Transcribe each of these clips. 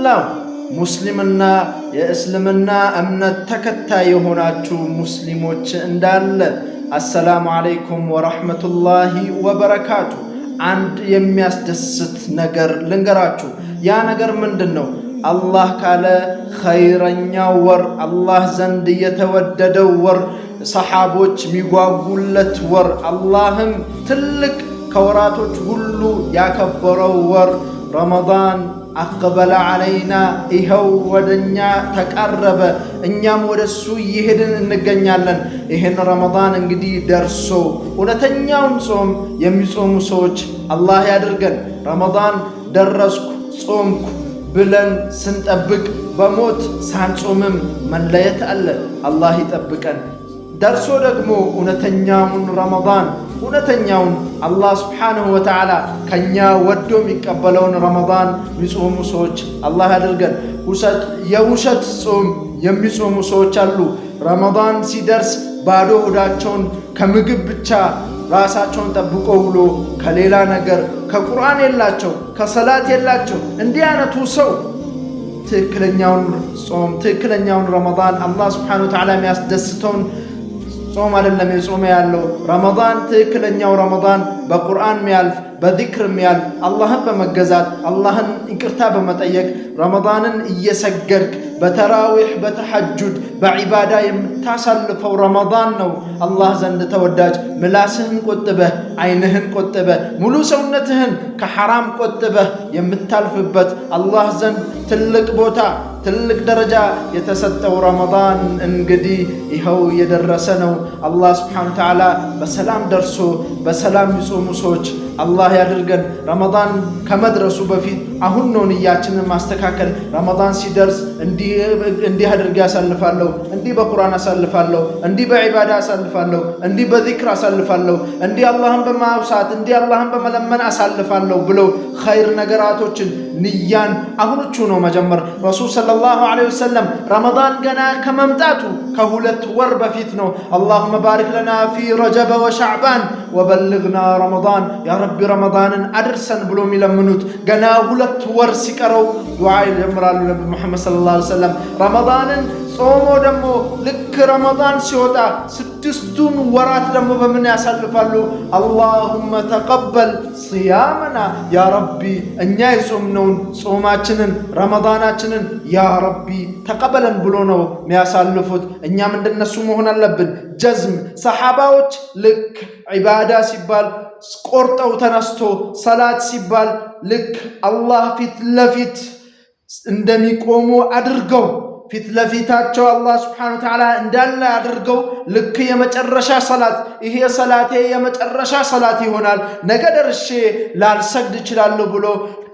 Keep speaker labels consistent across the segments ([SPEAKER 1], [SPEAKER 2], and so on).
[SPEAKER 1] መላው ሙስሊምና የእስልምና እምነት ተከታይ የሆናችሁ ሙስሊሞች እንዳለ አሰላሙ አለይኩም ወራህመቱላሂ ወበረካቱ። አንድ የሚያስደስት ነገር ልንገራችሁ። ያ ነገር ምንድነው? አላህ ካለ ኸይረኛው ወር፣ አላህ ዘንድ የተወደደው ወር፣ ሰሓቦች ሚጓጉለት ወር፣ አላህም ትልቅ ከወራቶች ሁሉ ያከበረው ወር ረመዳን አቅበለ ዓለይና፣ ይኸው ወደኛ ተቃረበ፣ እኛም ወደሱ እየሄድን እንገኛለን። ይህን ረመዳን እንግዲህ ደርሶ እውነተኛውን ጾም የሚጾሙ ሰዎች አላህ ያድርገን። ረመዳን ደረስኩ ጾምኩ ብለን ስንጠብቅ በሞት ሳንጾምም መለየት አለ። አላህ ይጠብቀን። ደርሶ ደግሞ እውነተኛውን ረመዳን እውነተኛውን አላህ ስብሓንሁ ወተዓላ ከኛ ወዶ የሚቀበለውን ረመዳን የሚጾሙ ሰዎች አላህ ያድርገን። የውሸት ጾም የሚጾሙ ሰዎች አሉ። ረመዳን ሲደርስ ባዶ ሆዳቸውን ከምግብ ብቻ ራሳቸውን ጠብቆ ውሎ ከሌላ ነገር ከቁርአን የላቸው ከሰላት የላቸው። እንዲህ አይነቱ ሰው ትክክለኛውን ጾም ትክክለኛውን ረመዳን አላህ ስብሓንሁ ወተዓላ የሚያስደስተውን ጾም አይደለም የጾመ ያለው። ረመዳን ትክክለኛው ረመዳን በቁርአን ሚያልፍ በዚክር ሚያልፍ አላህን በመገዛት አላህን ይቅርታ በመጠየቅ ረመዳንን እየሰገድክ በተራዊሕ በተሐጁድ በዒባዳ የምታሳልፈው ረመዳን ነው አላህ ዘንድ ተወዳጅ። ምላስህን ቆጥበህ ዓይንህን ቆጥበህ ሙሉ ሰውነትህን ከሐራም ቆጥበህ የምታልፍበት አላህ ዘንድ ትልቅ ቦታ ትልቅ ደረጃ የተሰጠው ረመዳን እንግዲህ ይኸው የደረሰ ነው። አላህ ስብሓነሁ ወተዓላ በሰላም ደርሶ በሰላም የሚጾሙ ሰዎች አላህ ያድርገን። ረመዳን ከመድረሱ በፊት አሁን ነው ንያችንን ማስተካከል። ረመዳን ሲደርስ እንዲህ አድርጌ አሳልፋለሁ፣ እንዲህ በቁርአን አሳልፋለሁ፣ እንዲህ በዒባዳ አሳልፋለሁ፣ እንዲህ በዚክር አሳልፋለሁ፣ እንዲህ አላህን በማውሳት እንዲህ አላህን በመለመን አሳልፋለሁ ብለው ኸይር ነገራቶችን ንያን አሁኖቹ ነው መጀመር። ረሱል ሰለላሁ ዐለይሂ ወሰለም ረመዳን ገና ከመምጣቱ ከሁለት ወር በፊት ነው አላሁመ ባሪክ ለና ፊ ረጀበ ወሸዕባን ወበልግና ረመዳን፣ ያ ረቢ ረመዳንን አድርሰን ብሎ የሚለምኑት ገና ሁለት ወር ሲቀረው ዱዓ ይጀምራሉ ነቢ ሙሐመድ ሰለላሁ ዐለይሂ ወሰለም። ረመዳንን ጾሞ ደግሞ ልክ ረመዳን ሲወጣ ስድስቱን ወራት ደግሞ በምን ያሳልፋሉ? አላሁመ ተቀበል ሲያመና፣ ያ ረቢ እኛ የጾምነውን ጾማችንን ረመዳናችንን ያ ረቢ ተቀበለን ብሎ ነው የሚያሳልፉት። እኛም እንደነሱ መሆን አለብን። ጀዝም ሰሓባዎች ልክ ዒባዳ ሲባል ቆርጠው ተነስቶ ሰላት ሲባል ልክ አላህ ፊት ለፊት እንደሚቆሙ አድርገው ፊት ለፊታቸው አላህ ስብሓነሁ ወተዓላ እንዳለ አድርገው ልክ የመጨረሻ ሰላት ይሄ ሰላቴ የመጨረሻ ሰላት ይሆናል ነገ ደርሼ ላልሰግድ እችላለሁ ብሎ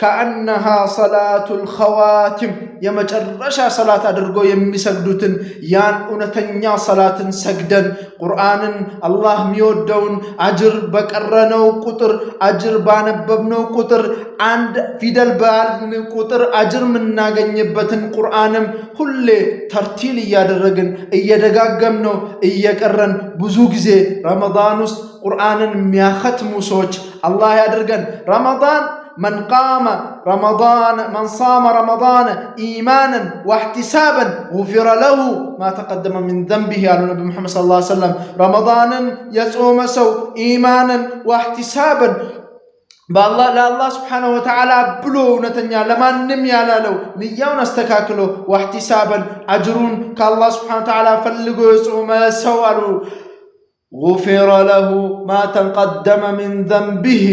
[SPEAKER 1] ከአነሃ ሰላቱል ኸዋቲም የመጨረሻ ሰላት አድርገው የሚሰግዱትን ያን እውነተኛ ሰላትን ሰግደን ቁርአንን አላህ የሚወደውን አጅር በቀረነው ቁጥር አጅር ባነበብነው ቁጥር አንድ ፊደል ባልን ቁጥር አጅር የምናገኝበትን ቁርአንም ሁሌ ተርቲል እያደረግን እየደጋገምነው እየቀረን ብዙ ጊዜ ረመዳን ውስጥ ቁርአንን የሚያኸትሙ ሰዎች አላህ ያድርገን። ረመዳን من صام رمضان إيمانا واحتسابا غفر له ما تقدم من ذنبه على النبي محمد صلى الله عليه وسلم. رمضان يصوم سو إيمانا واحتسابا ለአላህ ስብሓነሁ ወተዓላ ብሎ እውነተኛ ለማንም ያላለው ንያውን አስተካክሎ ዋህቲሳበን አጅሩን ከአላህ ስብሓነሁ ወተዓላ ፈልጎ የጾመ ሰው አሉ ጉፊረ ለሁ ማ ተቀደመ ሚን ዘንቢሂ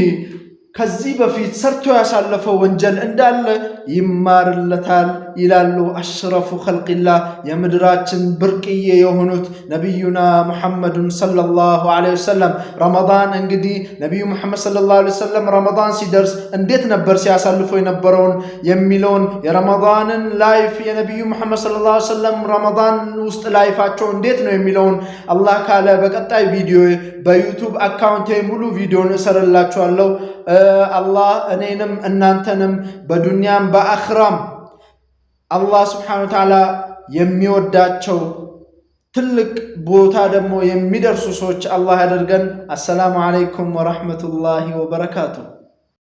[SPEAKER 1] ከዚህ በፊት ሰርቶ ያሳለፈው ወንጀል እንዳለ ይማርለታል ይላሉ አሽረፉ ኸልቂላህ የምድራችን ብርቅዬ የሆኑት ነቢዩና ሙሐመዱን ሰለላሁ ዐለይሂ ወሰለም። ረመዳን እንግዲህ ነቢዩ ሙሐመድ ሰለላሁ ዐለይሂ ወሰለም ረመዳን ሲደርስ እንዴት ነበር ሲያሳልፉ የነበረውን የሚለውን የረመዳንን ላይፍ የነቢዩ ሙሐመድ ሰለላሁ ዐለይሂ ወሰለም ረመዳን ውስጥ ላይፋቸው እንዴት ነው የሚለውን አላህ ካለ በቀጣይ ቪዲዮ በዩቱብ አካውንቴ ሙሉ ቪዲዮን እሰራላችኋለሁ። አላህ እኔንም እናንተንም በዱንያም በአኽራም አላህ ስብሓነሁ ወተዓላ የሚወዳቸው ትልቅ ቦታ ደግሞ የሚደርሱ ሰዎች አላህ ያደርገን። አሰላሙ አለይኩም ወራህመቱላሂ ወበረካቱሁ።